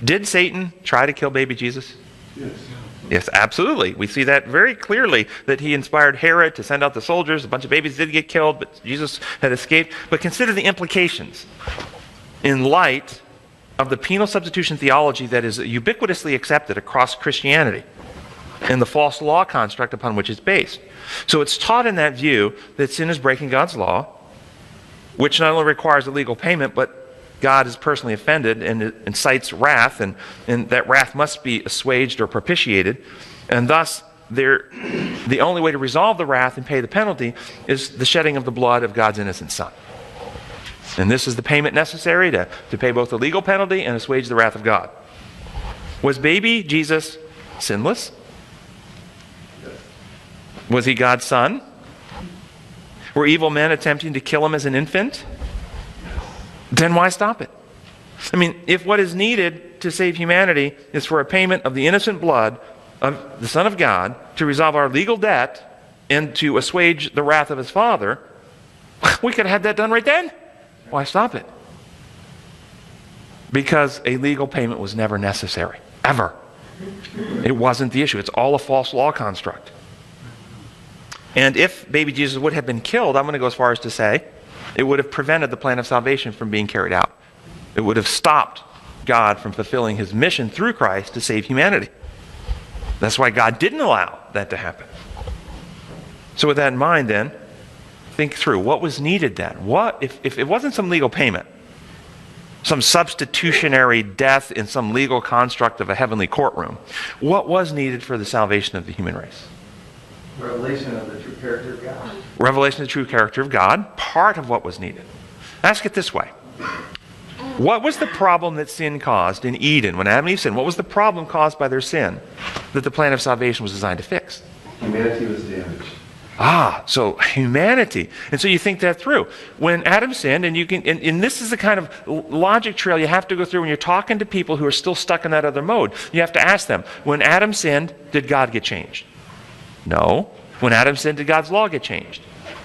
Did Satan try to kill baby Jesus? Yes. Yes, absolutely. We see that very clearly, that he inspired Herod to send out the soldiers. A bunch of babies did get killed, but Jesus had escaped. But consider the implications in light of the penal substitution theology that is ubiquitously accepted across Christianity and the false law construct upon which it's based. So it's taught in that view that sin is breaking God's law, which not only requires a legal payment, but God is personally offended and it incites wrath, and that wrath must be assuaged or propitiated. And thus, the only way to resolve the wrath and pay the penalty is the shedding of the blood of God's innocent Son. And this is the payment necessary to pay both the legal penalty and assuage the wrath of God. Was baby Jesus sinless? Was he God's Son? Were evil men attempting to kill him as an infant? Then why stop it? I mean, if what is needed to save humanity is for a payment of the innocent blood of the Son of God to resolve our legal debt and to assuage the wrath of his Father, we could have had that done right then. Why stop it? Because a legal payment was never necessary. Ever. It wasn't the issue. It's all a false law construct. And if baby Jesus would have been killed, I'm going to go as far as to say, it would have prevented the plan of salvation from being carried out. It would have stopped God from fulfilling his mission through Christ to save humanity. That's why God didn't allow that to happen. So with that in mind then, think through what was needed then. What if it wasn't some legal payment, some substitutionary death in some legal construct of a heavenly courtroom, what was needed for the salvation of the human race? Revelation of the true character of God. Revelation of the true character of God, part of what was needed. Ask it this way. What was the problem that sin caused in Eden when Adam and Eve sinned? What was the problem caused by their sin that the plan of salvation was designed to fix? Humanity was damaged. So humanity. And so you think that through. When Adam sinned, and you can, and this is the kind of logic trail you have to go through when you're talking to people who are still stuck in that other mode. You have to ask them, when Adam sinned, did God get changed? No. When Adam sinned, did God's law get changed?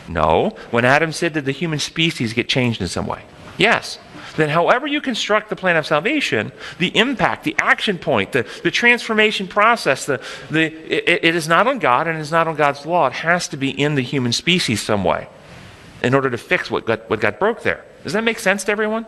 No. When Adam sinned, did the human species get changed in some way? Yes. Then however you construct the plan of salvation, the impact, the action point, the transformation process, it is not on God and it is not on God's law. It has to be in the human species some way in order to fix what got broke there. Does that make sense to everyone?